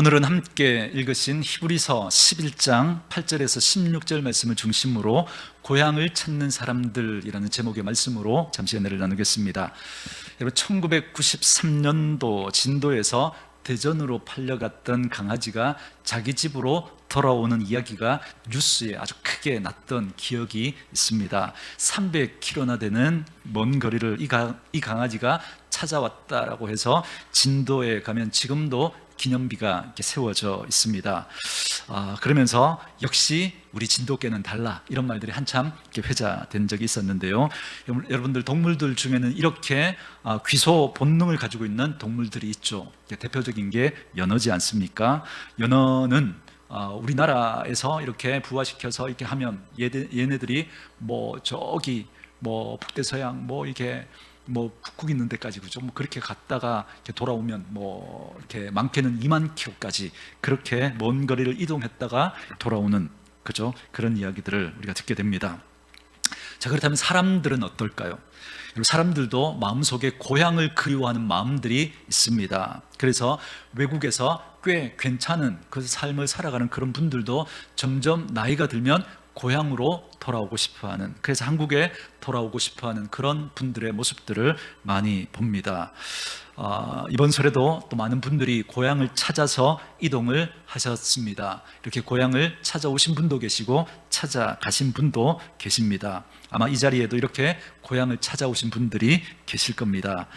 오늘은 함께 읽으신 히브리서 11장 8절에서 16절 말씀을 중심으로 고향을 찾는 사람들이라는 제목의 말씀으로 잠시 은혜를 나누겠습니다. 여러분, 1993년도 진도에서 대전으로 팔려갔던 강아지가 자기 집으로 돌아오는 이야기가 뉴스에 아주 크게 났던 기억이 있습니다. 300km나 되는 먼 거리를 이 강아지가 찾아왔다라고 해서 진도에 가면 지금도 기념비가 이렇게 세워져 있습니다. 그러면서 역시 우리 진돗개는 달라, 이런 말들이 한참 이렇게 회자된 적이 있었는데요. 여러분들, 동물들 중에는 이렇게 귀소 본능을 가지고 있는 동물들이 있죠. 대표적인 게 연어지 않습니까? 연어는 우리나라에서 이렇게 부화시켜서 이렇게 하면 얘네들이 저기 북대서양 이렇게 북극 있는 데까지, 그죠? 그렇게 갔다가 이렇게 돌아오면 이렇게 많게는 2만 킬로까지 그렇게 먼 거리를 이동했다가 돌아오는, 그죠? 그런 이야기들을 우리가 듣게 됩니다. 자, 그렇다면 사람들은 어떨까요? 사람들도 마음속에 고향을 그리워하는 마음들이 있습니다. 그래서 외국에서 꽤 괜찮은 그 삶을 살아가는 그런 분들도 점점 나이가 들면 고향으로 돌아오고 싶어하는, 그래서 한국에 돌아오고 싶어하는 그런 분들의 모습들을 많이 봅니다. 이번 설에도 또 많은 분들이 고향을 찾아서 이동을 하셨습니다. 이렇게 고향을 찾아오신 분도 계시고 찾아가신 분도 계십니다. 아마 이 자리에도 이렇게 고향을 찾아오신 분들이 계실 겁니다.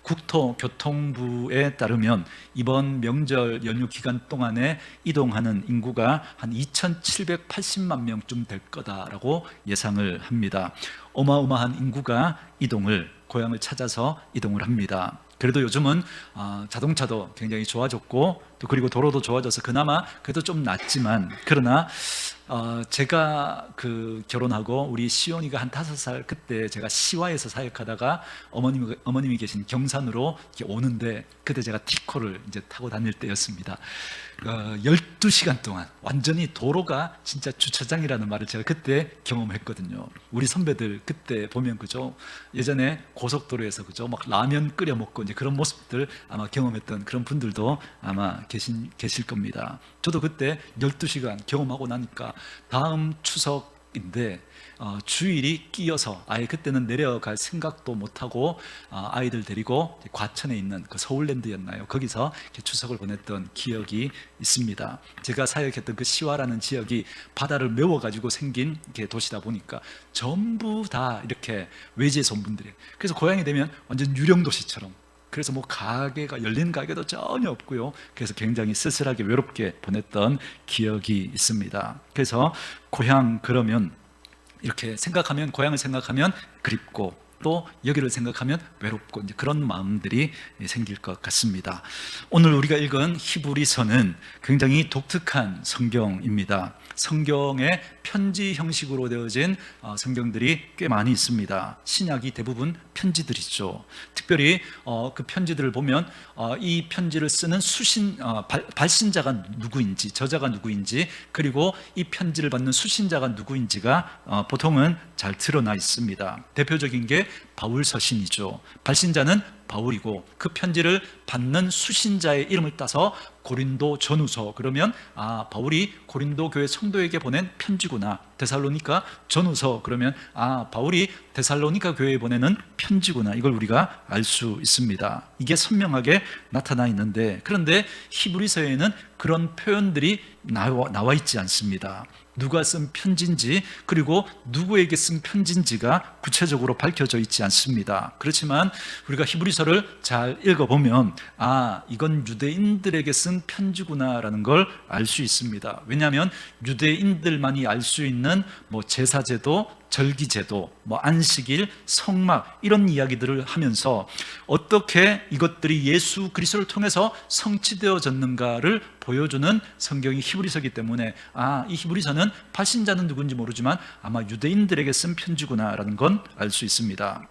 국토교통부에 따르면 이번 명절 연휴 기간 동안에 이동하는 인구가 한 2,780만 명쯤 될 거다라고 예상을 합니다. 어마어마한 인구가 고향을 찾아서 이동을 합니다. 그래도 요즘은 자동차도 굉장히 좋아졌고, 또 그리고 도로도 좋아져서 그나마 그래도 좀 낫지만, 그러나 제가 결혼하고 우리 시온이가 한 5살 그때 제가 시와에서 사역하다가 어머님이 계신 경산으로 이렇게 오는데, 그때 제가 티코를 이제 타고 다닐 때였습니다. 12시간 동안 완전히 도로가 진짜 주차장이라는 말을 제가 그때 경험했거든요. 우리 선배들 그때 보면, 그죠? 예전에 고속도로에서, 그죠? 라면 끓여 먹고 이제 그런 모습들 아마 경험했던 그런 분들도 아마 계실 겁니다. 저도 그때 12시간 경험하고 나니까 다음 추석인데 주일이 끼어서 아예 그때는 내려갈 생각도 못하고 아이들 데리고 과천에 있는 그 서울랜드였나요? 거기서 추석을 보냈던 기억이 있습니다. 제가 사역했던 그 시와라는 지역이 바다를 메워가지고 생긴 도시다 보니까 전부 다 이렇게 외지에서 온 분들이에요. 그래서 고향이 되면 완전 유령 도시처럼, 그래서 가게가 열린 가게도 전혀 없고요. 그래서 굉장히 쓸쓸하게 외롭게 보냈던 기억이 있습니다. 그래서 고향, 그러면 이렇게 생각하면, 고향을 생각하면 그립고, 또 여기를 생각하면 외롭고, 이제 그런 마음들이 생길 것 같습니다. 오늘 우리가 읽은 히브리서는 굉장히 독특한 성경입니다. 성경의 편지 형식으로 되어진 성경들이 꽤 많이 있습니다. 신약이 대부분 편지들이죠. 특별히 그 편지들을 보면 이 편지를 쓰는 발신자가 누구인지, 저자가 누구인지, 그리고 이 편지를 받는 수신자가 누구인지가 보통은 잘 드러나 있습니다. 대표적인 게 바울 서신이죠. 발신자는 바울이고, 그 편지를 받는 수신자의 이름을 따서 고린도 전후서, 그러면 바울이 고린도 교회 성도에게 보낸 편지구나. 데살로니가 전후서, 그러면 바울이 데살로니가 교회에 보내는 편지구나. 이걸 우리가 알 수 있습니다. 이게 선명하게 나타나 있는데, 그런데 히브리서에는 그런 표현들이 나와 있지 않습니다. 누가 쓴 편지인지, 그리고 누구에게 쓴 편지인지가 구체적으로 밝혀져 있지 않습니다. 그렇지만 우리가 히브리서를 잘 읽어보면 이건 유대인들에게 쓴 편지구나라는 걸 알 수 있습니다. 왜냐하면 유대인들만이 알 수 있는 제사제도, 절기제도, 안식일, 성막, 이런 이야기들을 하면서 어떻게 이것들이 예수 그리스도를 통해서 성취되어졌는가를 보여주는 성경이 히브리서이기 때문에 이 히브리서는 발신자는 누군지 모르지만 아마 유대인들에게 쓴 편지구나라는 건 알 수 있습니다.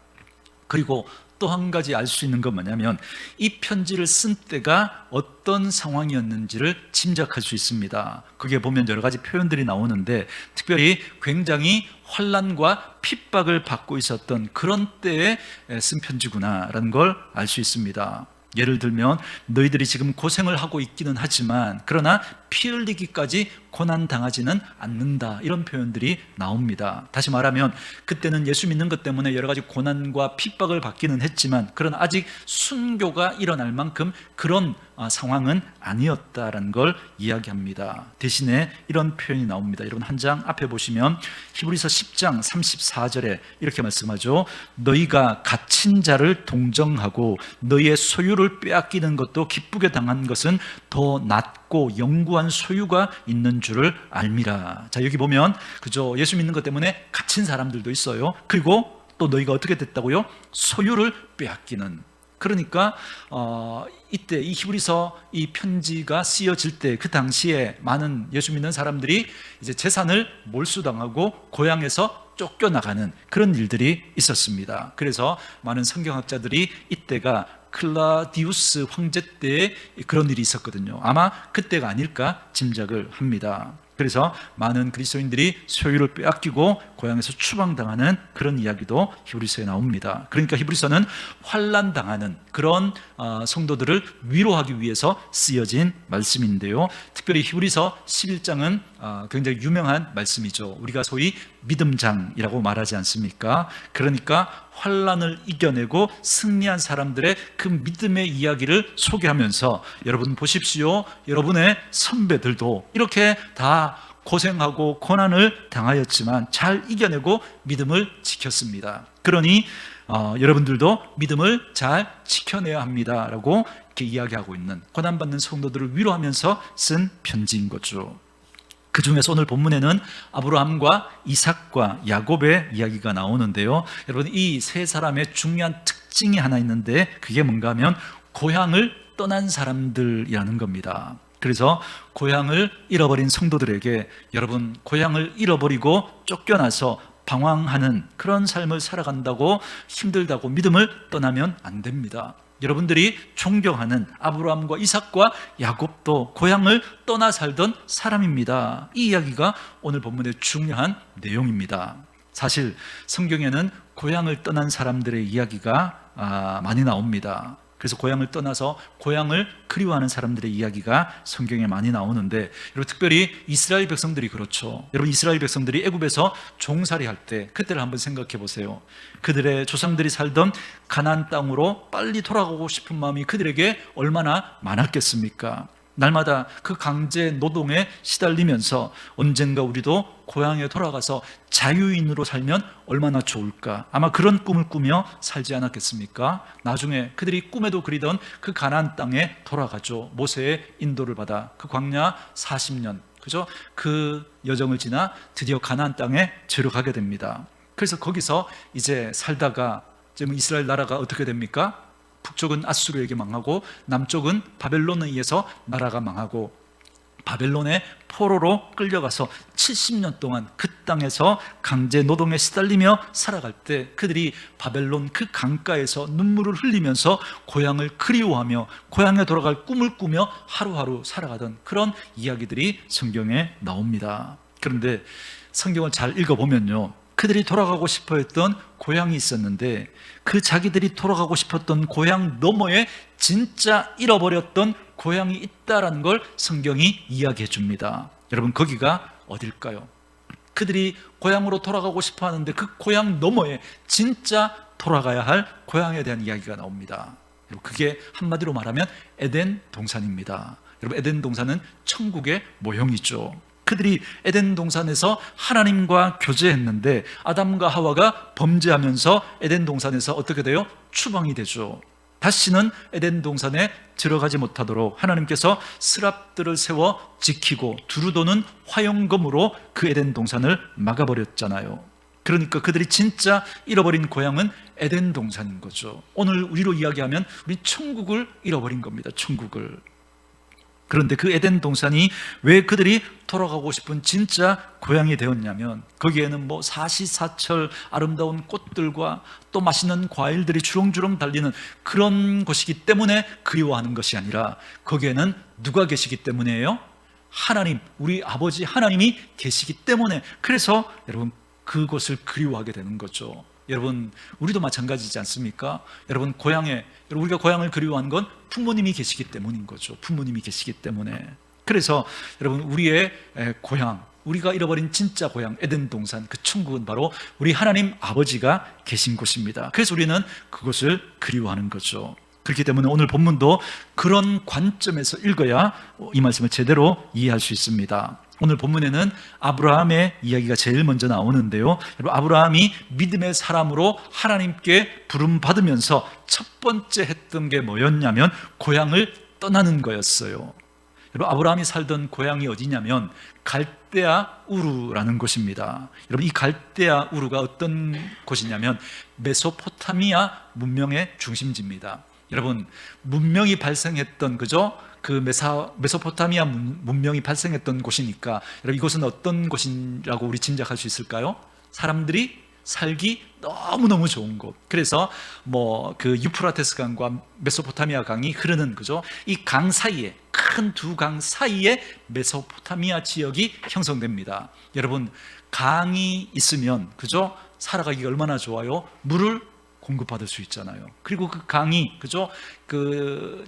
그리고 또 한 가지 알 수 있는 건 뭐냐면, 이 편지를 쓴 때가 어떤 상황이었는지를 짐작할 수 있습니다. 그게 보면 여러 가지 표현들이 나오는데, 특별히 굉장히 환난과 핍박을 받고 있었던 그런 때에 쓴 편지구나라는 걸 알 수 있습니다. 예를 들면 너희들이 지금 고생을 하고 있기는 하지만 그러나 피 흘리기까지 고난당하지는 않는다, 이런 표현들이 나옵니다. 다시 말하면 그때는 예수 믿는 것 때문에 여러 가지 고난과 핍박을 받기는 했지만 그러나 아직 순교가 일어날 만큼 그런 상황은 아니었다라는 걸 이야기합니다. 대신에 이런 표현이 나옵니다. 여러분 한 장 앞에 보시면 히브리서 10장 34절에 이렇게 말씀하죠. 너희가 갇힌 자를 동정하고 너희의 소유를 빼앗기는 것도 기쁘게 당한 것은 더 낫고 영구한 소유가 있는 줄을 알미라. 자, 여기 보면 그죠, 예수 믿는 것 때문에 갇힌 사람들도 있어요. 그리고 또 너희가 어떻게 됐다고요? 소유를 빼앗기는. 그러니까 이때 이 히브리서 이 편지가 쓰여질 때 그 당시에 많은 예수 믿는 사람들이 이제 재산을 몰수당하고 고향에서 쫓겨나가는 그런 일들이 있었습니다. 그래서 많은 성경학자들이 이때가 클라디우스 황제 때에 그런 일이 있었거든요. 아마 그때가 아닐까 짐작을 합니다. 그래서 많은 그리스도인들이 소유를 빼앗기고 고향에서 추방당하는 그런 이야기도 히브리서에 나옵니다. 그러니까 히브리서는 환난당하는 그런 성도들을 위로하기 위해서 쓰여진 말씀인데요, 특별히 히브리서 11장은 굉장히 유명한 말씀이죠. 우리가 소위 믿음장이라고 말하지 않습니까? 그러니까 환난을 이겨내고 승리한 사람들의 그 믿음의 이야기를 소개하면서 여러분 보십시오, 여러분의 선배들도 이렇게 다 고생하고 고난을 당하였지만 잘 이겨내고 믿음을 지켰습니다. 그러니 여러분들도 믿음을 잘 지켜내야 합니다 라고 이렇게 이야기하고 있는, 고난받는 성도들을 위로하면서 쓴 편지인 거죠. 그 중에서 오늘 본문에는 아브라함과 이삭과 야곱의 이야기가 나오는데요, 여러분 이 세 사람의 중요한 특징이 하나 있는데 그게 뭔가 하면 고향을 떠난 사람들이라는 겁니다. 그래서 고향을 잃어버린 성도들에게 여러분 고향을 잃어버리고 쫓겨나서 방황하는 그런 삶을 살아간다고 힘들다고 믿음을 떠나면 안 됩니다. 여러분들이 존경하는 아브라함과 이삭과 야곱도 고향을 떠나 살던 사람입니다. 이 이야기가 오늘 본문의 중요한 내용입니다. 사실 성경에는 고향을 떠난 사람들의 이야기가 많이 나옵니다. 그래서 고향을 떠나서 고향을 그리워하는 사람들의 이야기가 성경에 많이 나오는데, 여러분 특별히 이스라엘 백성들이 그렇죠. 여러분 이스라엘 백성들이 애굽에서 종살이 할 때 그때를 한번 생각해 보세요. 그들의 조상들이 살던 가나안 땅으로 빨리 돌아가고 싶은 마음이 그들에게 얼마나 많았겠습니까? 날마다 그 강제 노동에 시달리면서 언젠가 우리도 고향에 돌아가서 자유인으로 살면 얼마나 좋을까, 아마 그런 꿈을 꾸며 살지 않았겠습니까? 나중에 그들이 꿈에도 그리던 그 가나안 땅에 돌아가죠. 모세의 인도를 받아 그 광야 40년, 그죠? 그 여정을 지나 드디어 가나안 땅에 들어가게 됩니다. 그래서 거기서 이제 살다가 지금 이스라엘 나라가 어떻게 됩니까? 북쪽은 아수르에게 망하고 남쪽은 바벨론에 의해서 나라가 망하고, 바벨론의 포로로 끌려가서 70년 동안 그 땅에서 강제 노동에 시달리며 살아갈 때 그들이 바벨론 그 강가에서 눈물을 흘리면서 고향을 그리워하며 고향에 돌아갈 꿈을 꾸며 하루하루 살아가던 그런 이야기들이 성경에 나옵니다. 그런데 성경을 잘 읽어보면요, 그들이 돌아가고 싶어 했던 고향이 있었는데 그 자기들이 돌아가고 싶었던 고향 너머에 진짜 잃어버렸던 고향이 있다라는 걸 성경이 이야기해 줍니다. 여러분 거기가 어딜까요? 그들이 고향으로 돌아가고 싶어 하는데 그 고향 너머에 진짜 돌아가야 할 고향에 대한 이야기가 나옵니다. 그게 한마디로 말하면 에덴 동산입니다. 여러분 에덴 동산은 천국의 모형이죠. 그들이 에덴 동산에서 하나님과 교제했는데 아담과 하와가 범죄하면서 에덴 동산에서 어떻게 돼요? 추방이 되죠. 다시는 에덴 동산에 들어가지 못하도록 하나님께서 스랍들을 세워 지키고 두루 도는 화용검으로 그 에덴 동산을 막아버렸잖아요. 그러니까 그들이 진짜 잃어버린 고향은 에덴 동산인 거죠. 오늘 우리로 이야기하면 우리 천국을 잃어버린 겁니다. 천국을. 그런데 그 에덴 동산이 왜 그들이 돌아가고 싶은 진짜 고향이 되었냐면 거기에는 뭐 사시사철 아름다운 꽃들과 또 맛있는 과일들이 주렁주렁 달리는 그런 곳이기 때문에 그리워하는 것이 아니라 거기에는 누가 계시기 때문이에요? 하나님, 우리 아버지 하나님이 계시기 때문에, 그래서 여러분 그곳을 그리워하게 되는 거죠. 여러분, 우리도 마찬가지지 않습니까? 여러분, 우리가 고향을 그리워하는 건 부모님이 계시기 때문인 거죠. 부모님이 계시기 때문에. 그래서 여러분, 우리의 고향, 우리가 잃어버린 진짜 고향 에덴 동산, 그 천국은 바로 우리 하나님 아버지가 계신 곳입니다. 그래서 우리는 그곳을 그리워하는 거죠. 그렇기 때문에 오늘 본문도 그런 관점에서 읽어야 이 말씀을 제대로 이해할 수 있습니다. 오늘 본문에는 아브라함의 이야기가 제일 먼저 나오는데요, 여러분, 아브라함이 믿음의 사람으로 하나님께 부름받으면서 첫 번째 했던 게 뭐였냐면 고향을 떠나는 거였어요. 여러분, 아브라함이 살던 고향이 어디냐면 갈대아 우르라는 곳입니다. 여러분, 이 갈대아 우르가 어떤 곳이냐면 메소포타미아 문명의 중심지입니다. 여러분, 문명이 발생했던, 그죠? 그 메소포타미아 문명이 발생했던 곳이니까 여러분, 이곳은 어떤 곳이라고 우리 짐작할 수 있을까요? 사람들이 살기 너무너무 좋은 곳. 그래서 그 유프라테스 강과 메소포타미아 강이 흐르는, 그죠? 이 강 사이에, 큰 두 강 사이에 메소포타미아 지역이 형성됩니다. 여러분, 강이 있으면, 그죠? 살아가기가 얼마나 좋아요? 물을 공급받을 수 있잖아요. 그리고 그 강이, 그죠? 그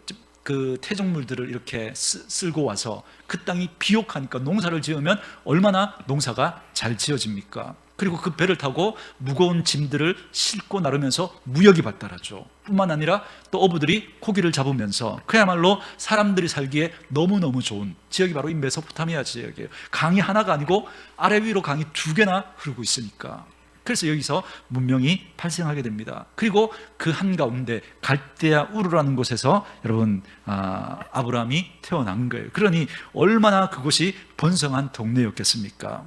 태종물들을 이렇게 쓸고 와서 그 땅이 비옥하니까 농사를 지으면 얼마나 농사가 잘 지어집니까? 그리고 그 배를 타고 무거운 짐들을 싣고 나르면서 무역이 발달하죠. 뿐만 아니라 또 어부들이 고기를 잡으면서 그야말로 사람들이 살기에 너무너무 좋은 지역이 바로 이 메소포타미아 지역이에요. 강이 하나가 아니고 아래 위로 강이 두 개나 흐르고 있으니까. 그래서 여기서 문명이 발생하게 됩니다. 그리고 그 한가운데 갈대아 우르라는 곳에서 여러분, 아브라함이 태어난 거예요. 그러니 얼마나 그곳이 번성한 동네였겠습니까?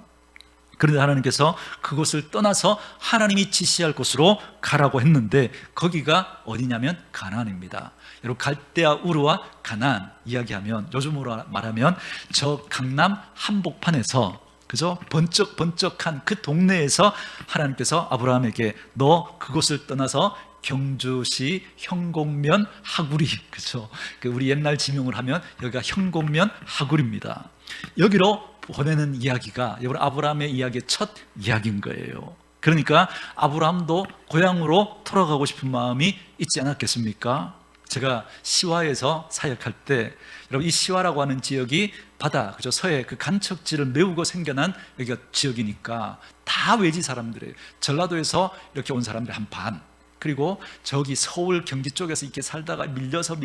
그런데 하나님께서 그곳을 떠나서 하나님이 지시할 곳으로 가라고 했는데 거기가 어디냐면 가나안입니다. 여러분, 갈대아 우르와 가나안 이야기하면, 요즘으로 말하면 저 강남 한복판에서, 그죠? 번쩍번쩍한 그 동네에서 하나님께서 아브라함에게 너 그곳을 떠나서 경주시 현곡면 하구리, 그죠? 우리 옛날 지명을 하면 여기가 현곡면 하구리입니다. 여기로 보내는 이야기가 여러분, 아브라함의 이야기의 첫 이야기인 거예요. 그러니까 아브라함도 고향으로 돌아가고 싶은 마음이 있지 않았겠습니까? 제가 시와에서 사역할 때, 여러분, 이 시와라고 하는 지역이 바다, 그죠? 서해 그 간척지를 메우고 생겨난 여기가 지역이니까 다 외지 사람들이에요. 전라도에서 이렇게 온 사람들 한 반, 그리고 저기 서울 경기 쪽에서 이렇게 살다가 밀려서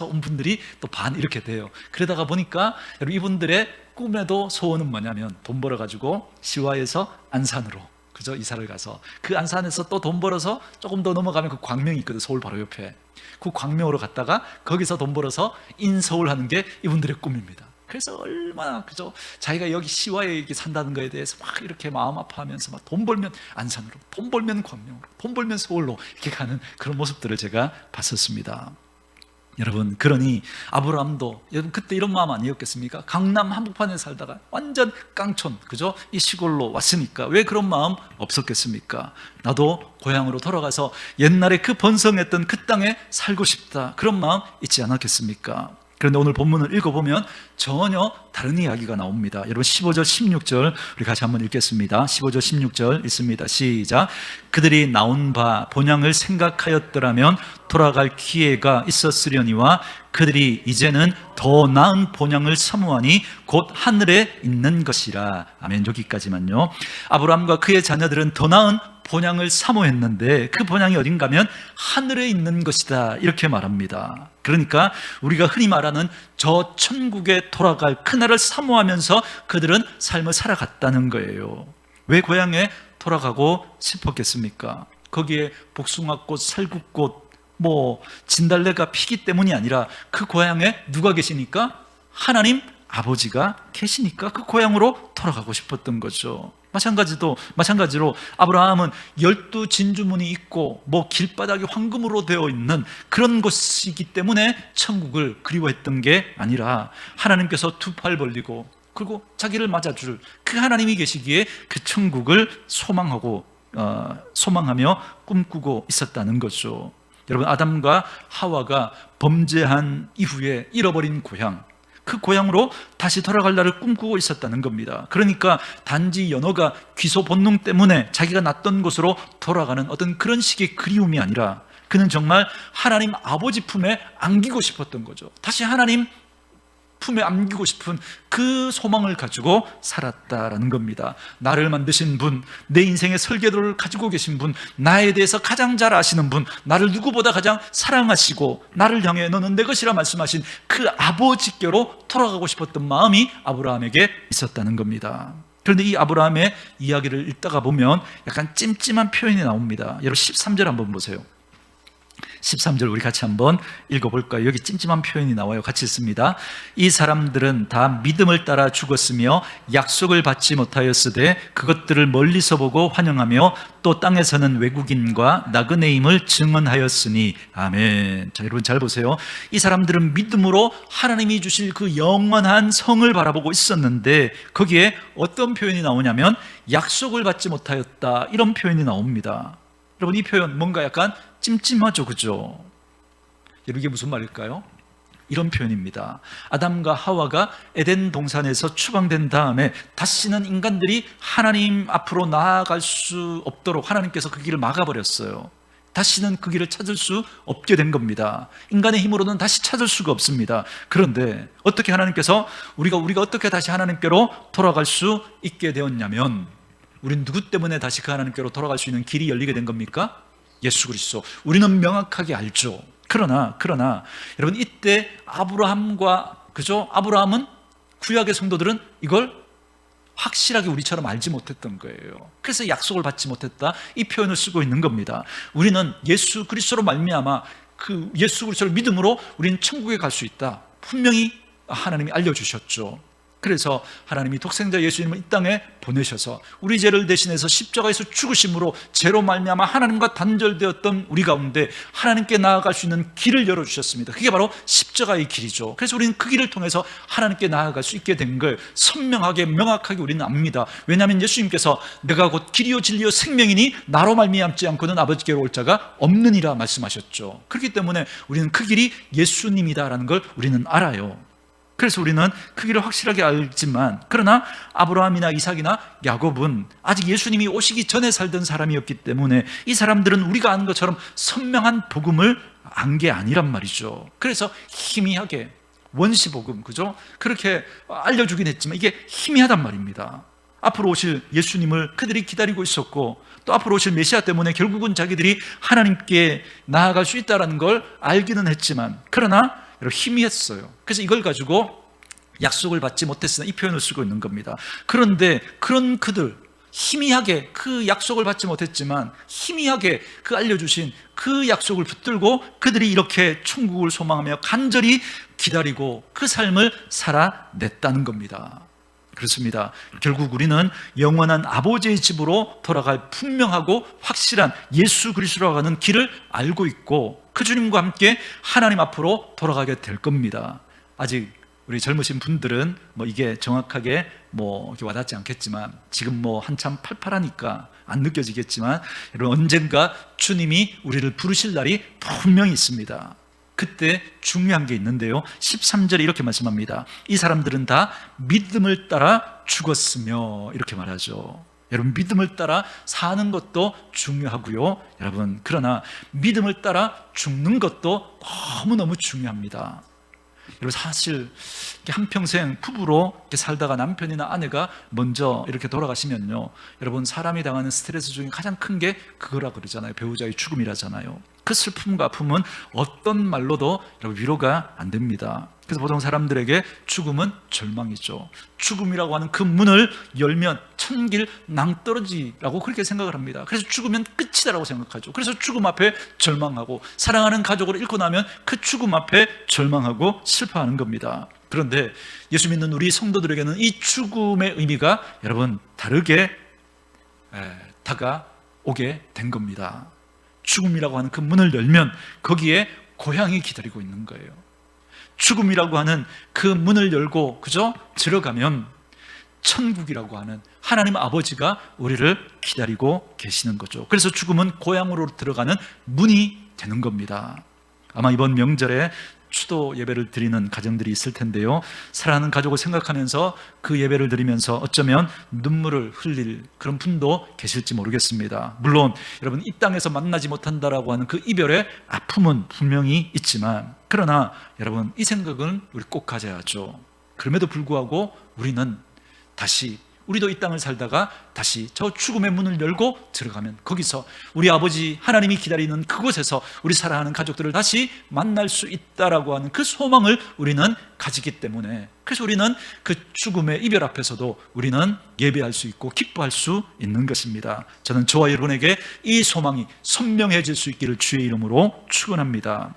온 분들이 또 반, 이렇게 돼요. 그러다가 보니까 여러분, 이분들의 꿈에도 소원은 뭐냐면 돈 벌어가지고 시와에서 안산으로, 그죠? 이사를 가서 그 안산에서 또 돈 벌어서 조금 더 넘어가면 그 광명이 있거든, 서울 바로 옆에. 그 광명으로 갔다가 거기서 돈 벌어서 인서울 하는 게 이분들의 꿈입니다. 그래서 얼마나, 그죠? 자기가 여기 시와에 이렇게 산다는 거에 대해서 막 이렇게 마음 아파하면서 막 돈 벌면 안산으로, 돈 벌면 광명으로, 돈 벌면 서울로 이렇게 가는 그런 모습들을 제가 봤었습니다. 여러분, 그러니 아브라함도 여러분 그때 이런 마음 아니었겠습니까? 강남 한복판에 살다가 완전 깡촌, 그죠? 이 시골로 왔으니까 왜 그런 마음 없었겠습니까? 나도 고향으로 돌아가서 옛날에 그 번성했던 그 땅에 살고 싶다, 그런 마음 있지 않았겠습니까? 그런데 오늘 본문을 읽어보면 전혀 다른 이야기가 나옵니다. 여러분, 15절 16절 우리 같이 한번 읽겠습니다. 15절 16절 읽습니다. 시작. 그들이 나온 바 본향을 생각하였더라면 돌아갈 기회가 있었으려니와 그들이 이제는 더 나은 본향을 사모하니 곧 하늘에 있는 것이라. 아멘. 여기까지만요. 아브라함과 그의 자녀들은 더 나은 본향을 사모했는데 그 본향이 어딘가면 하늘에 있는 것이다, 이렇게 말합니다. 그러니까 우리가 흔히 말하는 저 천국에 돌아갈 그날을 사모하면서 그들은 삶을 살아갔다는 거예요. 왜 고향에 돌아가고 싶었겠습니까? 거기에 복숭아꽃, 살구꽃, 진달래가 피기 때문이 아니라 그 고향에 누가 계시니까? 하나님 아버지가 계시니까 그 고향으로 돌아가고 싶었던 거죠. 마찬가지로 아브라함은 12진주문이 있고 길바닥이 황금으로 되어 있는 그런 곳이기 때문에 천국을 그리워했던 게 아니라 하나님께서 두 팔 벌리고 그리고 자기를 맞아줄 그 하나님이 계시기에 그 천국을 소망하며 꿈꾸고 있었다는 거죠. 여러분, 아담과 하와가 범죄한 이후에 잃어버린 고향, 그 고향으로 다시 돌아갈 날을 꿈꾸고 있었다는 겁니다. 그러니까 단지 연호가 귀소 본능 때문에 자기가 났던 곳으로 돌아가는 어떤 그런 식의 그리움이 아니라 그는 정말 하나님 아버지 품에 안기고 싶었던 거죠. 다시 하나님 품에 안기고 싶은 그 소망을 가지고 살았다라는 겁니다. 나를 만드신 분, 내 인생의 설계도를 가지고 계신 분, 나에 대해서 가장 잘 아시는 분, 나를 누구보다 가장 사랑하시고 나를 향해 너는 내 것이라 말씀하신 그 아버지께로 돌아가고 싶었던 마음이 아브라함에게 있었다는 겁니다. 그런데 이 아브라함의 이야기를 읽다가 보면 약간 찜찜한 표현이 나옵니다. 여러분 13절 한번 보세요. 13절 우리 같이 한번 읽어볼까요? 여기 찜찜한 표현이 나와요. 같이 읽습니다. 이 사람들은 다 믿음을 따라 죽었으며 약속을 받지 못하였으되 그것들을 멀리서 보고 환영하며 또 땅에서는 외국인과 나그네임을 증언하였으니 아멘. 자, 여러분 잘 보세요. 이 사람들은 믿음으로 하나님이 주실 그 영원한 성을 바라보고 있었는데 거기에 어떤 표현이 나오냐면 약속을 받지 못하였다, 이런 표현이 나옵니다. 여러분 이 표현 뭔가 약간 찜찜하죠, 그죠? 여러분 이게 무슨 말일까요? 이런 표현입니다. 아담과 하와가 에덴 동산에서 추방된 다음에 다시는 인간들이 하나님 앞으로 나아갈 수 없도록 하나님께서 그 길을 막아버렸어요. 다시는 그 길을 찾을 수 없게 된 겁니다. 인간의 힘으로는 다시 찾을 수가 없습니다. 그런데 어떻게 하나님께서 우리가 어떻게 다시 하나님께로 돌아갈 수 있게 되었냐면, 우린 누구 때문에 다시 그 하나님께로 돌아갈 수 있는 길이 열리게 된 겁니까? 예수 그리스도. 우리는 명확하게 알죠. 그러나 여러분 이때 아브라함은 구약의 성도들은 이걸 확실하게 우리처럼 알지 못했던 거예요. 그래서 약속을 받지 못했다, 이 표현을 쓰고 있는 겁니다. 우리는 예수 그리스도로 말미암아 그 예수 그리스도를 믿음으로 우리는 천국에 갈 수 있다, 분명히 하나님이 알려주셨죠. 그래서 하나님이 독생자 예수님을 이 땅에 보내셔서 우리 죄를 대신해서 십자가에서 죽으심으로 죄로 말미암아 하나님과 단절되었던 우리 가운데 하나님께 나아갈 수 있는 길을 열어주셨습니다. 그게 바로 십자가의 길이죠. 그래서 우리는 그 길을 통해서 하나님께 나아갈 수 있게 된 걸 선명하게 명확하게 우리는 압니다. 왜냐하면 예수님께서 내가 곧 길이요 진리요 생명이니 나로 말미암지 않고는 아버지께로 올 자가 없느니라 말씀하셨죠. 그렇기 때문에 우리는 그 길이 예수님이다라는 걸 우리는 알아요. 그래서 우리는 그 길을 확실하게 알지만, 그러나 아브라함이나 이삭이나 야곱은 아직 예수님이 오시기 전에 살던 사람이었기 때문에 이 사람들은 우리가 아는 것처럼 선명한 복음을 안 게 아니란 말이죠. 그래서 희미하게 원시복음, 그죠? 그렇게 알려주긴 했지만 이게 희미하단 말입니다. 앞으로 오실 예수님을 그들이 기다리고 있었고, 또 앞으로 오실 메시아 때문에 결국은 자기들이 하나님께 나아갈 수 있다는 걸 알기는 했지만, 그러나 희미했어요. 그래서 이걸 가지고 약속을 받지 못했으나 이 표현을 쓰고 있는 겁니다. 그런데 그런 그들, 희미하게 그 약속을 받지 못했지만 희미하게 그 알려주신 그 약속을 붙들고 그들이 이렇게 천국을 소망하며 간절히 기다리고 그 삶을 살아냈다는 겁니다. 그렇습니다. 결국 우리는 영원한 아버지의 집으로 돌아갈 분명하고 확실한 예수 그리스도로 가는 길을 알고 있고 그 주님과 함께 하나님 앞으로 돌아가게 될 겁니다. 아직 우리 젊으신 분들은 이게 정확하게 이렇게 와닿지 않겠지만, 지금 한참 팔팔하니까 안 느껴지겠지만, 여러분 언젠가 주님이 우리를 부르실 날이 분명히 있습니다. 그때 중요한 게 있는데요, 13절에 이렇게 말씀합니다. 이 사람들은 다 믿음을 따라 죽었으며, 이렇게 말하죠. 여러분 믿음을 따라 사는 것도 중요하고요, 여러분 그러나 믿음을 따라 죽는 것도 너무너무 중요합니다. 여러분 사실 한평생 부부로 이렇게 살다가 남편이나 아내가 먼저 이렇게 돌아가시면요, 여러분 사람이 당하는 스트레스 중에 가장 큰 게 그거라 그러잖아요. 배우자의 죽음이라잖아요. 그 슬픔과 아픔은 어떤 말로도 여러분 위로가 안 됩니다. 그래서 보통 사람들에게 죽음은 절망이죠. 죽음이라고 하는 그 문을 열면 천길 낭떠러지라고 그렇게 생각을 합니다. 그래서 죽으면 끝이다라고 생각하죠. 그래서 죽음 앞에 절망하고, 사랑하는 가족을 잃고 나면 그 죽음 앞에 절망하고 슬퍼하는 겁니다. 그런데 예수 믿는 우리 성도들에게는 이 죽음의 의미가 여러분 다르게 다가오게 된 겁니다. 죽음이라고 하는 그 문을 열면 거기에 고향이 기다리고 있는 거예요. 죽음이라고 하는 그 문을 열고 그죠? 들어가면 천국이라고 하는 하나님 아버지가 우리를 기다리고 계시는 거죠. 그래서 죽음은 고향으로 들어가는 문이 되는 겁니다. 아마 이번 명절에 추도 예배를 드리는 가정들이 있을 텐데요, 사랑하는 가족을 생각하면서 그 예배를 드리면서 어쩌면 눈물을 흘릴 그런 분도 계실지 모르겠습니다. 물론 여러분, 이 땅에서 만나지 못한다라고 하는 그 이별의 아픔은 분명히 있지만, 그러나 여러분, 이 생각은 우리 꼭 가져야죠. 그럼에도 불구하고 우리는 다시, 우리도 이 땅을 살다가 다시 저 죽음의 문을 열고 들어가면 거기서 우리 아버지 하나님이 기다리는 그곳에서 우리 사랑하는 가족들을 다시 만날 수 있다라고 하는 그 소망을 우리는 가지기 때문에, 그래서 우리는 그 죽음의 이별 앞에서도 우리는 예배할 수 있고 기뻐할 수 있는 것입니다. 저는 저와 여러분에게 이 소망이 선명해질 수 있기를 주의 이름으로 축원합니다.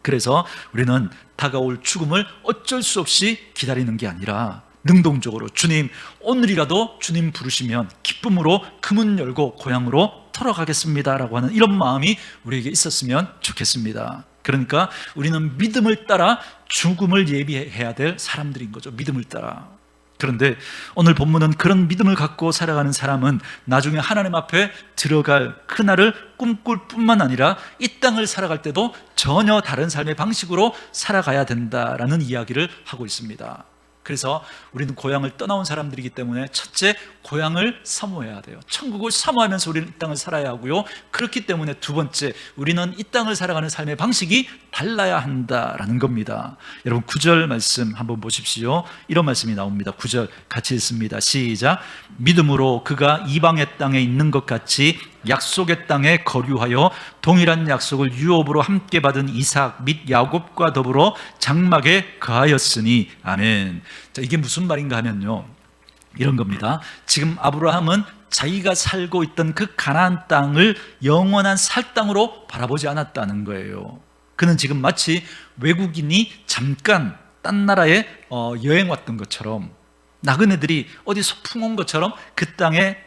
그래서 우리는 다가올 죽음을 어쩔 수 없이 기다리는 게 아니라 능동적으로, 주님 오늘이라도 주님 부르시면 기쁨으로 그 문 열고 고향으로 돌아가겠습니다 라고 하는 이런 마음이 우리에게 있었으면 좋겠습니다. 그러니까 우리는 믿음을 따라 죽음을 예비해야 될 사람들인 거죠. 믿음을 따라. 그런데 오늘 본문은 그런 믿음을 갖고 살아가는 사람은 나중에 하나님 앞에 들어갈 그날을 꿈꿀 뿐만 아니라 이 땅을 살아갈 때도 전혀 다른 삶의 방식으로 살아가야 된다라는 이야기를 하고 있습니다. 그래서 우리는 고향을 떠나온 사람들이기 때문에 첫째, 고향을 사모해야 돼요. 천국을 사모하면서 우리는 이 땅을 살아야 하고요, 그렇기 때문에 두 번째, 우리는 이 땅을 살아가는 삶의 방식이 달라야 한다라는 겁니다. 여러분 9절 말씀 한번 보십시오. 이런 말씀이 나옵니다. 9절 같이 읽습니다. 시작. 믿음으로 그가 이방의 땅에 있는 것 같이 약속의 땅에 거류하여 동일한 약속을 유업으로 함께 받은 이삭 및 야곱과 더불어 장막에 거하였으니. 아멘. 자, 이게 무슨 말인가 하면요, 이런 겁니다. 지금 아브라함은 자기가 살고 있던 그 가나안 땅을 영원한 살 땅으로 바라보지 않았다는 거예요. 그는 지금 마치 외국인이 잠깐 딴 나라에 여행 왔던 것처럼, 나그네들이 어디 소풍 온 것처럼 그 땅에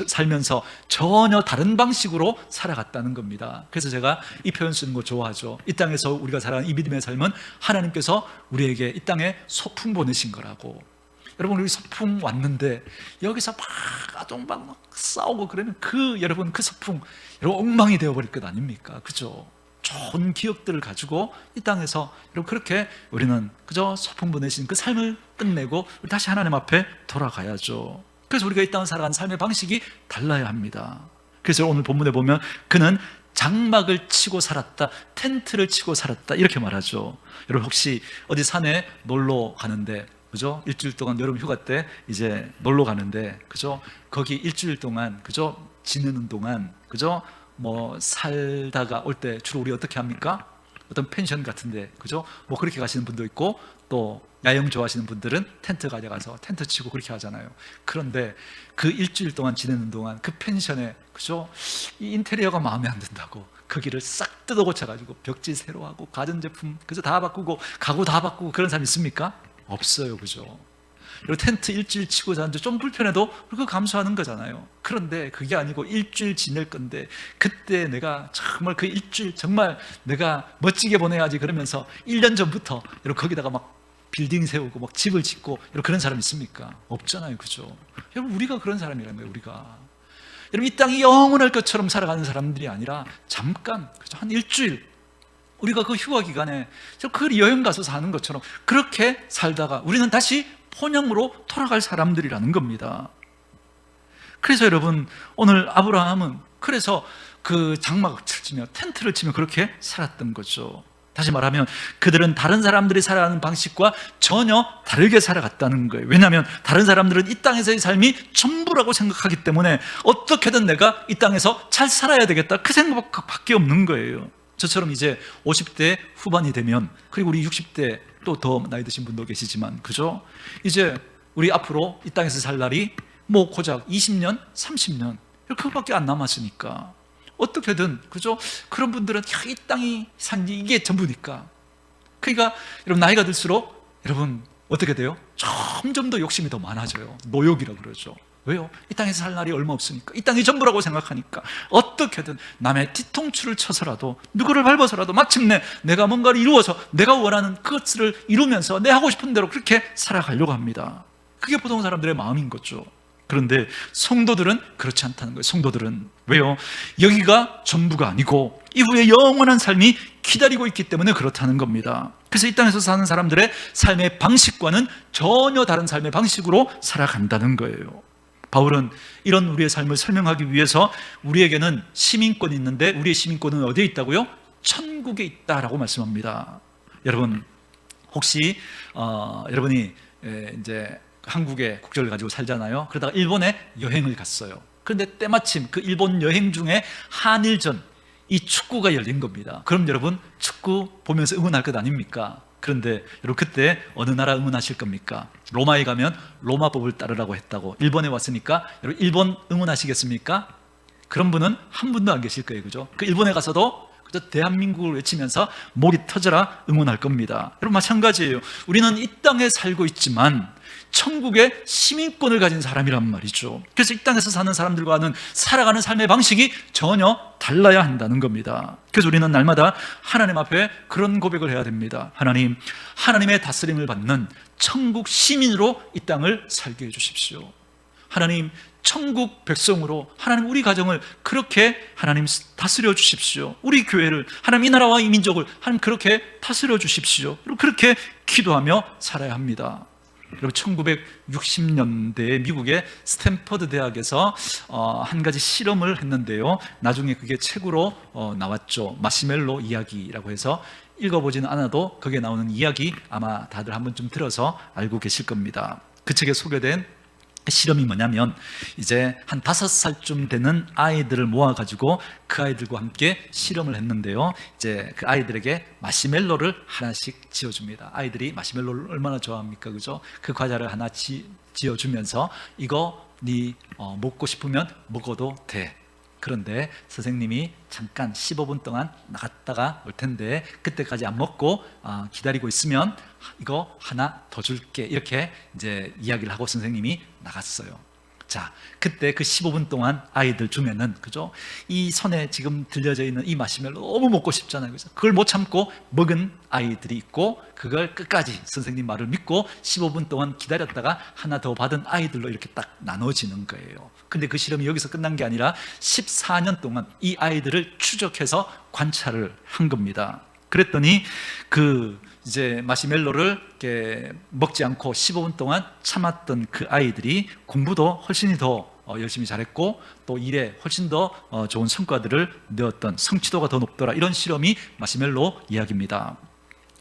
살면서 전혀 다른 방식으로 살아갔다는 겁니다. 그래서 제가 이 표현 쓰는 거 좋아하죠. 이 땅에서 우리가 살아가는 이 믿음의 삶은 하나님께서 우리에게 이 땅에 소풍 보내신 거라고. 여러분, 우리 소풍 왔는데 여기서 막 아동방 막 싸우고 그러면 여러분 그 소풍 여러분 엉망이 되어버릴 것 아닙니까? 그죠? 좋은 기억들을 가지고 이 땅에서 여러분 그렇게 우리는 그저 소풍 보내신 그 삶을 끝내고 우리 다시 하나님 앞에 돌아가야죠. 그래서 우리가 이 땅을 살아가는 삶의 방식이 달라야 합니다. 그래서 오늘 본문에 보면 그는 장막을 치고 살았다, 텐트를 치고 살았다, 이렇게 말하죠. 여러분 혹시 어디 산에 놀러 가는데, 그죠? 일주일 동안 여름 휴가 때 이제 놀러 가는데, 그죠? 거기 일주일 동안, 그죠? 지내는 동안, 그죠? 뭐 살다가 올 때 주로 우리 어떻게 합니까? 어떤 펜션 같은데, 그죠? 뭐 그렇게 가시는 분도 있고, 또 야영 좋아하시는 분들은 텐트 가져가서 텐트 치고 그렇게 하잖아요. 그런데 그 일주일 동안 지내는 동안 그 펜션에, 그죠? 이 인테리어가 마음에 안 든다고 거기를 싹 뜯어 고쳐가지고 벽지 새로 하고 가전제품 그죠? 다 바꾸고 가구 다 바꾸고 그런 사람 있습니까? 없어요. 그죠? 그리고 텐트 일주일 치고 자는데 좀 불편해도 그거 감수하는 거잖아요. 그런데 그게 아니고 일주일 지낼 건데 그때 내가 정말 그 일주일 정말 내가 멋지게 보내야지 그러면서 1년 전부터 여러분 거기다가 막 빌딩 세우고 막 집을 짓고 여러분 그런 사람 있습니까? 없잖아요. 그죠? 여러분 우리가 그런 사람이라는 거예요. 우리가 여러분 이 땅이 영원할 것처럼 살아가는 사람들이 아니라 잠깐, 그죠? 한 일주일 우리가 그 휴가 기간에 그 여행 가서 사는 것처럼 그렇게 살다가 우리는 다시 본향으로 돌아갈 사람들이라는 겁니다. 그래서 여러분 오늘 아브라함은 그래서 그 장막을 치며 텐트를 치며 그렇게 살았던 거죠. 다시 말하면 그들은 다른 사람들이 살아가는 방식과 전혀 다르게 살아갔다는 거예요. 왜냐하면 다른 사람들은 이 땅에서의 삶이 전부라고 생각하기 때문에 어떻게든 내가 이 땅에서 잘 살아야 되겠다 그 생각밖에 없는 거예요. 저처럼 이제 50대 후반이 되면, 그리고 우리 60대 또 더 나이 드신 분도 계시지만, 그죠? 이제 우리 앞으로 이 땅에서 살 날이 뭐 고작 20년, 30년 그거밖에 안 남았으니까 어떻게든, 그죠? 그런 분들은 이 땅이 산지 이게 전부니까. 그러니까 여러분 나이가 들수록 여러분 어떻게 돼요? 점점 더 욕심이 더 많아져요. 노욕이라고 그러죠. 왜요? 이 땅에서 살 날이 얼마 없으니까, 이 땅이 전부라고 생각하니까 어떻게든 남의 뒤통수를 쳐서라도 누구를 밟아서라도 마침내 내가 뭔가를 이루어서 내가 원하는 그것을 이루면서 내 하고 싶은 대로 그렇게 살아가려고 합니다. 그게 보통 사람들의 마음인 거죠. 그런데 성도들은 그렇지 않다는 거예요. 성도들은 왜요? 여기가 전부가 아니고 이후에 영원한 삶이 기다리고 있기 때문에 그렇다는 겁니다. 그래서 이 땅에서 사는 사람들의 삶의 방식과는 전혀 다른 삶의 방식으로 살아간다는 거예요. 바울은 이런 우리의 삶을 설명하기 위해서 우리에게는 시민권이 있는데 우리의 시민권은 어디에 있다고요? 천국에 있다라고 말씀합니다. 여러분 혹시 여러분이 이제 한국에 국적을 가지고 살잖아요. 그러다가 일본에 여행을 갔어요. 그런데 때마침 그 일본 여행 중에 한일전 이 축구가 열린 겁니다. 그럼 여러분 축구 보면서 응원할 것 아닙니까? 그런데 여러분 그때 어느 나라 응원하실 겁니까? 로마에 가면 로마법을 따르라고 했다고. 일본에 왔으니까 여러분 일본 응원하시겠습니까? 그런 분은 한 분도 안 계실 거예요. 그죠? 그 일본에 가서도 그저 대한민국을 외치면서 목이 터져라 응원할 겁니다. 여러분 마찬가지예요. 우리는 이 땅에 살고 있지만 천국의 시민권을 가진 사람이란 말이죠. 그래서 이 땅에서 사는 사람들과는 살아가는 삶의 방식이 전혀 달라야 한다는 겁니다. 그래서 우리는 날마다 하나님 앞에 그런 고백을 해야 됩니다. 하나님, 하나님의 다스림을 받는 천국 시민으로 이 땅을 살게 해주십시오. 하나님, 천국 백성으로 하나님 우리 가정을 그렇게 하나님 다스려 주십시오. 우리 교회를 하나님 이 나라와 이 민족을 하나님 그렇게 다스려 주십시오. 그렇게 기도하며 살아야 합니다. 여러분 1960년대에 미국의 스탠퍼드 대학에서 한 가지 실험을 했는데요. 나중에 그게 책으로 나왔죠. 마시멜로 이야기라고 해서 읽어보지는 않아도 거기에 나오는 이야기 아마 다들 한 번쯤 들어서 알고 계실 겁니다. 그 책에 소개된 실험이 뭐냐면 이제 한 5살쯤 되는 아이들을 모아가지고 그 아이들과 함께 실험을 했는데요. 이제 그 아이들에게 마시멜로를 하나씩 지어줍니다. 아이들이 마시멜로를 얼마나 좋아합니까? 그죠? 그 과자를 하나 지어주면서 이거 네 먹고 싶으면 먹어도 돼. 그런데 선생님이 잠깐 15분 동안 나갔다가 올 텐데 그때까지 안 먹고 기다리고 있으면 이거 하나 더 줄게. 이렇게 이제 이야기를 하고 선생님이 나갔어요. 자, 그때 그 15분 동안 아이들 중에는 그죠? 이 손에 지금 들려져 있는 이 마시멜로 너무 먹고 싶잖아요. 그래서 그걸 못 참고 먹은 아이들이 있고 그걸 끝까지 선생님 말을 믿고 15분 동안 기다렸다가 하나 더 받은 아이들로 이렇게 딱 나눠지는 거예요. 근데 그 실험이 여기서 끝난 게 아니라 14년 동안 이 아이들을 추적해서 관찰을 한 겁니다. 그랬더니 그 이제 마시멜로를 이렇게 먹지 않고 15분 동안 참았던 그 아이들이 공부도 훨씬 더 열심히 잘했고 또 일에 훨씬 더 좋은 성과들을 내었던, 성취도가 더 높더라. 이런 실험이 마시멜로 이야기입니다.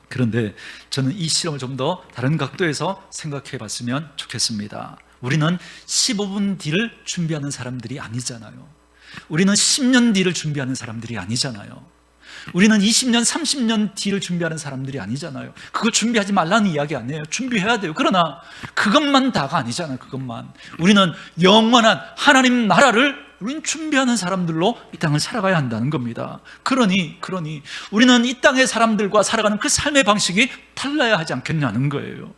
그런데 저는 이 실험을 좀 더 다른 각도에서 생각해 봤으면 좋겠습니다. 우리는 15분 뒤를 준비하는 사람들이 아니잖아요. 우리는 10년 뒤를 준비하는 사람들이 아니잖아요. 우리는 20년, 30년 뒤를 준비하는 사람들이 아니잖아요. 그거 준비하지 말라는 이야기 아니에요. 준비해야 돼요. 그러나 그것만 다가 아니잖아요. 그것만. 우리는 영원한 하나님 나라를 우리는 준비하는 사람들로 이 땅을 살아가야 한다는 겁니다. 그러니 우리는 이 땅의 사람들과 살아가는 그 삶의 방식이 달라야 하지 않겠냐는 거예요.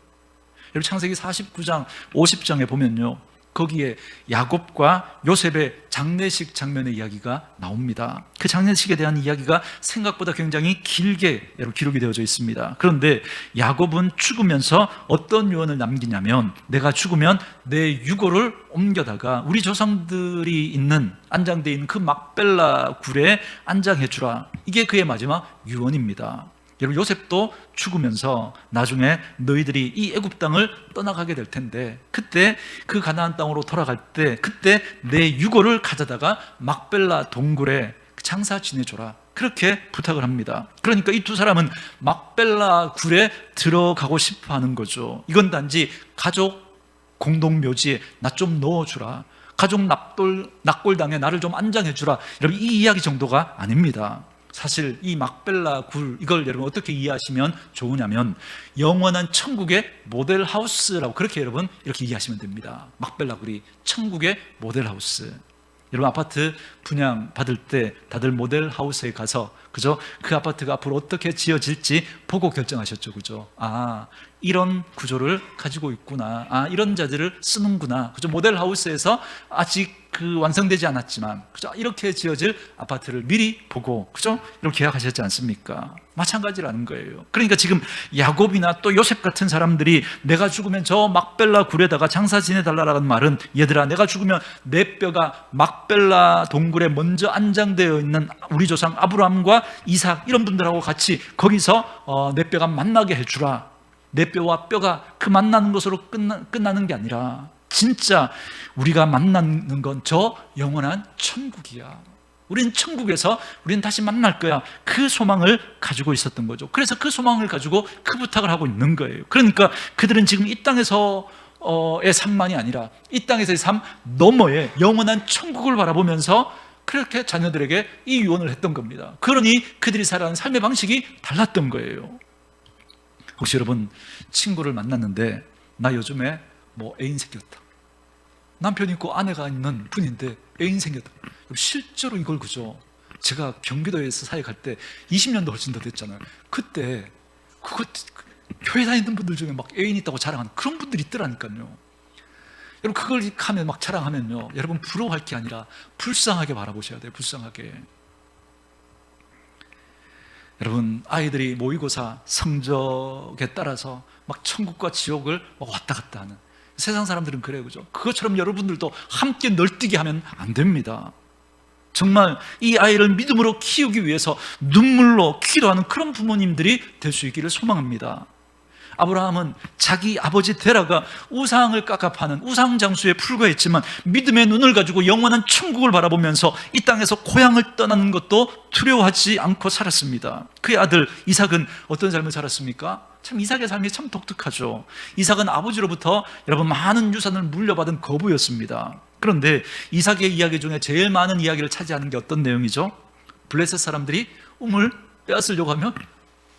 여러분 창세기 49장, 50장에 보면요. 거기에 야곱과 요셉의 장례식 장면의 이야기가 나옵니다. 그 장례식에 대한 이야기가 생각보다 굉장히 길게 기록이 되어져 있습니다. 그런데 야곱은 죽으면서 어떤 유언을 남기냐면 내가 죽으면 내 유골을 옮겨다가 우리 조상들이 있는 안장되어 있는 그 막벨라 굴에 안장해 주라. 이게 그의 마지막 유언입니다. 여러분 요셉도 죽으면서 나중에 너희들이 이 애굽 땅을 떠나가게 될 텐데 그때 그 가나안 땅으로 돌아갈 때 그때 내 유골을 가져다가 막벨라 동굴에 장사 지내줘라. 그렇게 부탁을 합니다. 그러니까 이 두 사람은 막벨라 굴에 들어가고 싶어 하는 거죠. 이건 단지 가족 공동묘지에 나 좀 넣어주라. 가족 납골당에 나를 좀 안장해주라. 여러분 이 이야기 정도가 아닙니다. 사실 이 막벨라 굴 이걸 여러분 어떻게 이해하시면 좋으냐면 영원한 천국의 모델하우스라고 그렇게 여러분 이렇게 이해하시면 됩니다. 막벨라 굴이 천국의 모델하우스. 여러분 아파트 분양 받을 때 다들 모델하우스에 가서 그죠? 그 아파트가 앞으로 어떻게 지어질지 보고 결정하셨죠. 그죠? 이런 구조를 가지고 있구나. 이런 자재를 쓰는구나. 그죠? 모델 하우스에서 아직 완성되지 않았지만, 그죠? 이렇게 지어질 아파트를 미리 보고, 그죠? 이렇게 계약하셨지 않습니까? 마찬가지라는 거예요. 그러니까 지금 야곱이나 또 요셉 같은 사람들이 내가 죽으면 저 막벨라 굴에다가 장사 지내달라는 말은, 얘들아, 내가 죽으면 내 뼈가 막벨라 동굴에 먼저 안장되어 있는 우리 조상 아브라함과 이삭 이런 분들하고 같이 거기서 내 뼈가 만나게 해주라. 내 뼈와 뼈가 그 만나는 것으로 끝나는 게 아니라 진짜 우리가 만나는 건 저 영원한 천국이야. 우린 천국에서 우린 다시 만날 거야. 그 소망을 가지고 있었던 거죠. 그래서 그 소망을 가지고 그 부탁을 하고 있는 거예요. 그러니까 그들은 지금 이 땅에서의 삶만이 아니라 이 땅에서의 삶 너머에 영원한 천국을 바라보면서 그렇게 자녀들에게 이 유언을 했던 겁니다. 그러니 그들이 살아가는 삶의 방식이 달랐던 거예요. 혹시 여러분 친구를 만났는데 나 요즘에 애인 생겼다. 남편 있고 아내가 있는 분인데 애인 생겼다. 실제로 이걸 그죠? 제가 경기도에서 사역할 때 20년도 훨씬 더 됐잖아요. 그때 교회 다니는 분들 중에 막 애인 있다고 자랑하는 그런 분들이 있더라니까요. 여러분 그걸 하면 막 자랑하면요, 여러분 부러워할 게 아니라 불쌍하게 바라보셔야 돼요. 불쌍하게. 여러분 아이들이 모의고사 성적에 따라서 막 천국과 지옥을 왔다 갔다 하는 세상 사람들은 그래요, 그죠? 그것처럼 여러분들도 함께 널뛰게 하면 안 됩니다. 정말 이 아이를 믿음으로 키우기 위해서 눈물로 기도하는 그런 부모님들이 될 수 있기를 소망합니다. 아브라함은 자기 아버지 데라가 우상을 깎아파는 우상장수에 불과했지만 믿음의 눈을 가지고 영원한 천국을 바라보면서 이 땅에서 고향을 떠나는 것도 두려워하지 않고 살았습니다. 그의 아들 이삭은 어떤 삶을 살았습니까? 참 이삭의 삶이 참 독특하죠. 이삭은 아버지로부터 여러분 많은 유산을 물려받은 거부였습니다. 그런데 이삭의 이야기 중에 제일 많은 이야기를 차지하는 게 어떤 내용이죠? 블레셋 사람들이 우물 빼앗으려고 하면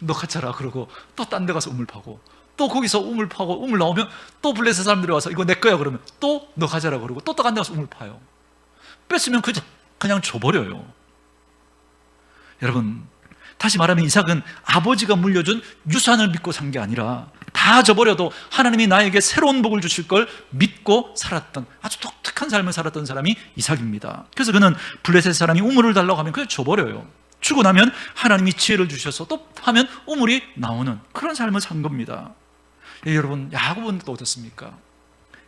너 가짜라 그러고 또 딴 데 가서 우물 파고 또 거기서 우물 파고 우물 나오면 또 블레셋 사람들이 와서 이거 내 거야 그러면 또 너 가져라 그러고 또 딴 데 가서 우물 파요. 뺐으면 그냥 줘버려요. 여러분 다시 말하면 이삭은 아버지가 물려준 유산을 믿고 산 게 아니라 다 줘버려도 하나님이 나에게 새로운 복을 주실 걸 믿고 살았던 아주 독특한 삶을 살았던 사람이 이삭입니다. 그래서 그는 블레셋 사람이 우물을 달라고 하면 그냥 줘버려요. 주고 나면 하나님이 지혜를 주셔서 또 하면 우물이 나오는 그런 삶을 산 겁니다. 여러분 야곱은 또 어떻습니까?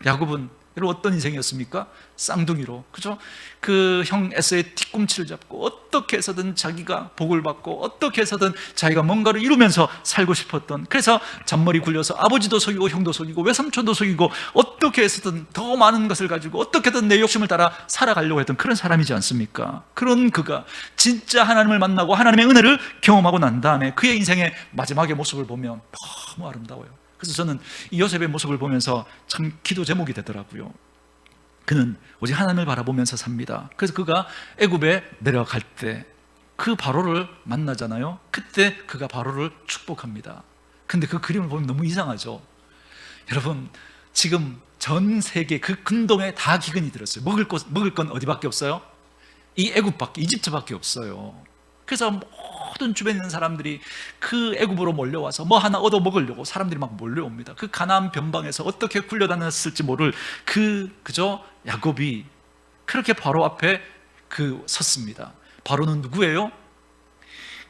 야곱은 여러분 어떤 인생이었습니까? 쌍둥이로, 그죠? 그 형 에서의 뒤꿈치를 잡고 어떻게 해서든 자기가 복을 받고 어떻게 해서든 자기가 뭔가를 이루면서 살고 싶었던, 그래서 잔머리 굴려서 아버지도 속이고 형도 속이고 외삼촌도 속이고 어떻게 해서든 더 많은 것을 가지고 어떻게든 내 욕심을 따라 살아가려고 했던 그런 사람이지 않습니까? 그런 그가 진짜 하나님을 만나고 하나님의 은혜를 경험하고 난 다음에 그의 인생의 마지막의 모습을 보면 너무 아름다워요. 그래서 저는 이 요셉의 모습을 보면서 참 기도 제목이 되더라고요. 그는 오직 하나님을 바라보면서 삽니다. 그래서 그가 애굽에 내려갈 때 그 바로를 만나잖아요. 그때 그가 바로를 축복합니다. 근데 그 그림을 보면 너무 이상하죠. 여러분 지금 전 세계 그 근동에 다 기근이 들었어요. 먹을 건 어디밖에 없어요? 이 애굽밖에, 이집트밖에 없어요. 그래서 모든 주변에 있는 사람들이 그 애굽으로 몰려와서 뭐 하나 얻어 먹으려고 사람들이 막 몰려옵니다. 그 가나안 변방에서 어떻게 굴려다녔을지 모를 그죠? 야곱이 그렇게 바로 앞에 섰습니다. 바로는 누구예요?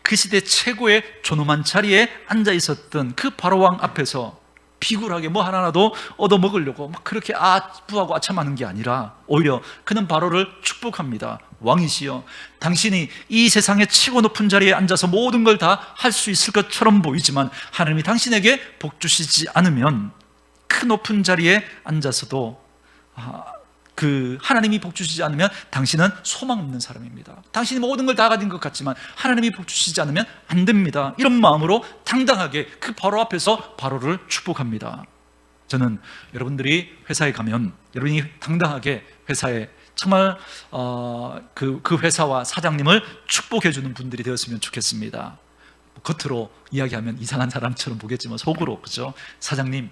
그 시대 최고의 존엄한 자리에 앉아 있었던 그 바로 왕 앞에서 비굴하게 뭐 하나라도 얻어 먹으려고 막 그렇게 부하고 아참하는 게 아니라 오히려 그는 바로를 축복합니다. 왕이시여, 당신이 이 세상의 최고 높은 자리에 앉아서 모든 걸 다 할 수 있을 것처럼 보이지만 하나님이 당신에게 복 주시지 않으면 그 높은 자리에 앉아서도 하나님이 복 주시지 않으면 당신은 소망 없는 사람입니다. 당신이 모든 걸 다 가진 것 같지만 하나님이 복 주시지 않으면 안 됩니다. 이런 마음으로 당당하게 그 바로 앞에서 바로를 축복합니다. 저는 여러분들이 회사에 가면 여러분이 당당하게 회사에 정말 그 회사와 사장님을 축복해 주는 분들이 되었으면 좋겠습니다. 겉으로 이야기하면 이상한 사람처럼 보겠지만 속으로, 그죠? 사장님,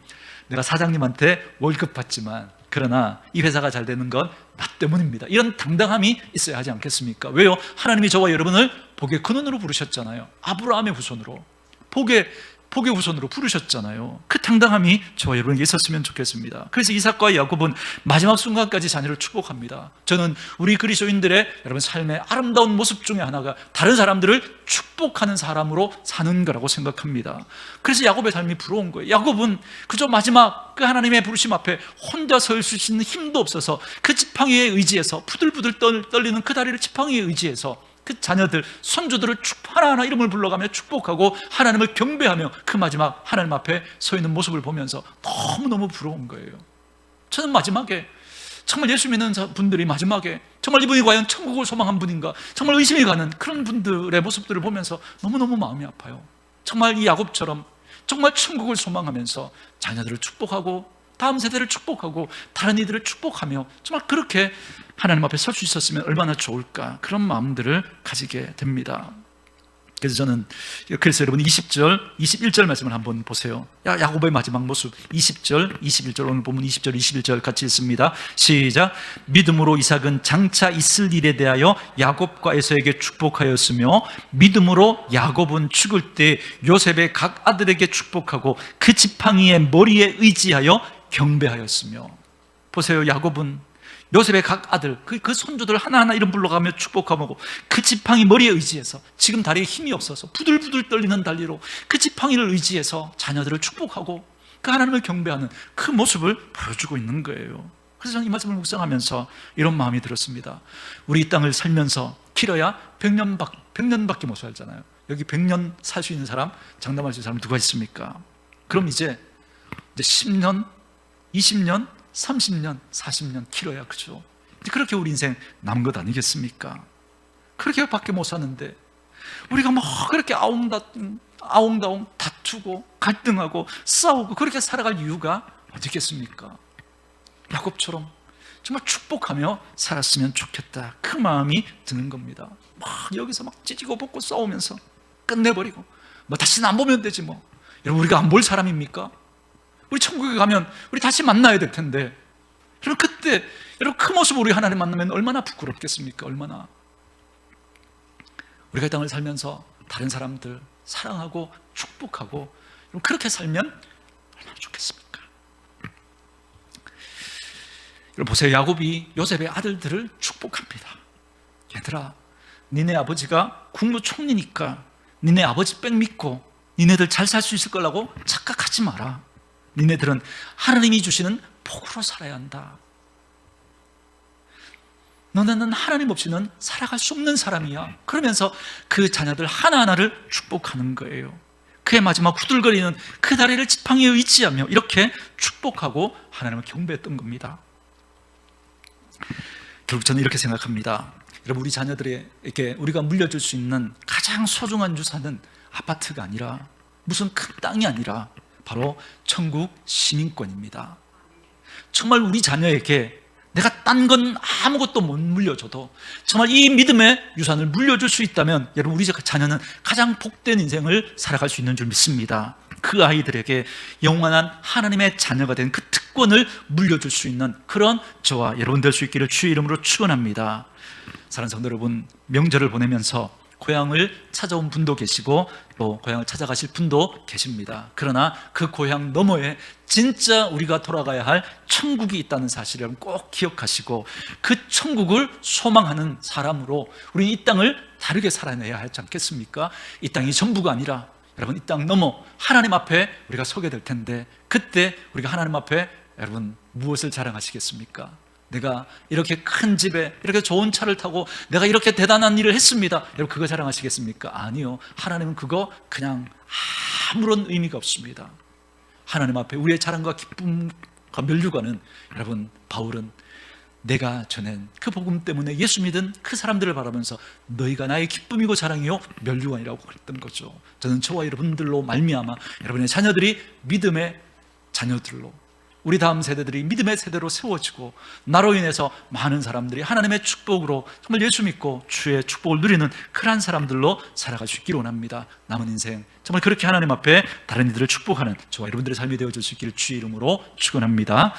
내가 사장님한테 월급 받지만 그러나 이 회사가 잘 되는 건 나 때문입니다. 이런 당당함이 있어야 하지 않겠습니까? 왜요? 하나님이 저와 여러분을 복의 근원으로 부르셨잖아요. 아브라함의 후손으로 복의 복의 후손으로 부르셨잖아요. 그 당당함이 저와 여러분에게 있었으면 좋겠습니다. 그래서 이삭과 야곱은 마지막 순간까지 자녀를 축복합니다. 저는 우리 그리스도인들의 여러분 삶의 아름다운 모습 중에 하나가 다른 사람들을 축복하는 사람으로 사는 거라고 생각합니다. 그래서 야곱의 삶이 부러운 거예요. 야곱은 그저 마지막 그 하나님의 부르심 앞에 혼자 설 수 있는 힘도 없어서 그 지팡이에 의지해서 부들부들 떨리는 그 다리를 지팡이에 의지해서 그 자녀들, 손주들을 하나하나 이름을 불러가며 축복하고 하나님을 경배하며 그 마지막 하나님 앞에 서 있는 모습을 보면서 너무너무 부러운 거예요. 저는 마지막에 정말 예수 믿는 분들이 마지막에 정말 이분이 과연 천국을 소망한 분인가 정말 의심이 가는 그런 분들의 모습들을 보면서 너무너무 마음이 아파요. 정말 이 야곱처럼 정말 천국을 소망하면서 자녀들을 축복하고 다음 세대를 축복하고 다른 이들을 축복하며 정말 그렇게 하나님 앞에 설 수 있었으면 얼마나 좋을까, 그런 마음들을 가지게 됩니다. 그래서 여러분 20절, 21절 말씀을 한번 보세요. 야곱의 마지막 모습 20절, 21절, 오늘 보면 20절, 21절 같이 읽습니다. 시작. 믿음으로 이삭은 장차 있을 일에 대하여 야곱과 에서에게 축복하였으며 믿음으로 야곱은 죽을 때 요셉의 각 아들에게 축복하고 그 지팡이의 머리에 의지하여 경배하였으며. 보세요. 야곱은 요셉의 각 아들, 그 손주들 하나하나 이름 불러가며 축복하고 그 지팡이 머리에 의지해서 지금 다리에 힘이 없어서 부들부들 떨리는 다리로 그 지팡이를 의지해서 자녀들을 축복하고 그 하나님을 경배하는 그 모습을 보여주고 있는 거예요. 그래서 저는 이 말씀을 묵상하면서 이런 마음이 들었습니다. 우리 이 땅을 살면서 길어야 100년밖에 못 살잖아요. 여기 100년 살 수 있는 사람, 장담할 수 있는 사람 누가 있습니까? 그럼 이제 10년, 20년, 30년, 40년 길어야, 그죠? 그렇게 우리 인생 남은 것 아니겠습니까? 그렇게 밖에 못 사는데 우리가 뭐 그렇게 아웅다웅 다투고 갈등하고 싸우고 그렇게 살아갈 이유가 어디 있겠습니까? 야곱처럼 정말 축복하며 살았으면 좋겠다, 그 마음이 드는 겁니다. 막 여기서 막 찢고 볶고 싸우면서 끝내버리고 뭐 다시는 안 보면 되지 뭐. 여러분, 우리가 안 볼 사람입니까? 우리 천국에 가면 우리 다시 만나야 될 텐데, 여러분 그때 여러분 그 모습으로 우리 하나님 만나면 얼마나 부끄럽겠습니까? 얼마나. 우리가 이 땅을 살면서 다른 사람들 사랑하고 축복하고 그렇게 살면 얼마나 좋겠습니까? 여러분 보세요. 야곱이 요셉의 아들들을 축복합니다. 얘들아, 니네 아버지가 국무총리니까 니네 아버지 백 믿고 니네들 잘 살 수 있을 거라고 착각하지 마라. 니네들은 하나님이 주시는 복으로 살아야 한다. 너네는 하나님 없이는 살아갈 수 없는 사람이야. 그러면서 그 자녀들 하나하나를 축복하는 거예요. 그의 마지막 후들거리는 그 다리를 지팡이에 의지하며 이렇게 축복하고 하나님을 경배했던 겁니다. 결국 저는 이렇게 생각합니다. 여러분, 우리 자녀들에게 우리가 물려줄 수 있는 가장 소중한 유산은 아파트가 아니라, 무슨 큰 땅이 아니라 바로 천국 시민권입니다. 정말 우리 자녀에게 내가 딴 건 아무것도 못 물려줘도 정말 이 믿음의 유산을 물려줄 수 있다면 여러분, 우리 자녀는 가장 복된 인생을 살아갈 수 있는 줄 믿습니다. 그 아이들에게 영원한 하나님의 자녀가 된 그 특권을 물려줄 수 있는 그런 저와 여러분 될 수 있기를 주의 이름으로 축원합니다. 사랑하는 성도 여러분, 명절을 보내면서 고향을 찾아온 분도 계시고 또 고향을 찾아가실 분도 계십니다. 그러나 그 고향 너머에 진짜 우리가 돌아가야 할 천국이 있다는 사실을 꼭 기억하시고 그 천국을 소망하는 사람으로 우리 이 땅을 다르게 살아내야 하지 않겠습니까? 이 땅이 전부가 아니라 여러분, 이 땅 넘어 하나님 앞에 우리가 서게 될 텐데, 그때 우리가 하나님 앞에 여러분 무엇을 자랑하시겠습니까? 내가 이렇게 큰 집에 이렇게 좋은 차를 타고 내가 이렇게 대단한 일을 했습니다. 여러분, 그거 자랑하시겠습니까? 아니요. 하나님은 그거 그냥 아무런 의미가 없습니다. 하나님 앞에 우리의 자랑과 기쁨과 멸류관은, 여러분, 바울은 내가 전한 그 복음 때문에 예수 믿은 그 사람들을 바라면서 너희가 나의 기쁨이고 자랑이요 멸류관이라고 했던 거죠. 저는 저와 여러분들로 말미암아 여러분의 자녀들이 믿음의 자녀들로, 우리 다음 세대들이 믿음의 세대로 세워지고 나로 인해서 많은 사람들이 하나님의 축복으로 정말 예수 믿고 주의 축복을 누리는 그러한 사람들로 살아갈 수 있기를 원합니다. 남은 인생 정말 그렇게 하나님 앞에 다른 이들을 축복하는 저와 여러분들의 삶이 되어줄 수 있기를 주의 이름으로 축원합니다.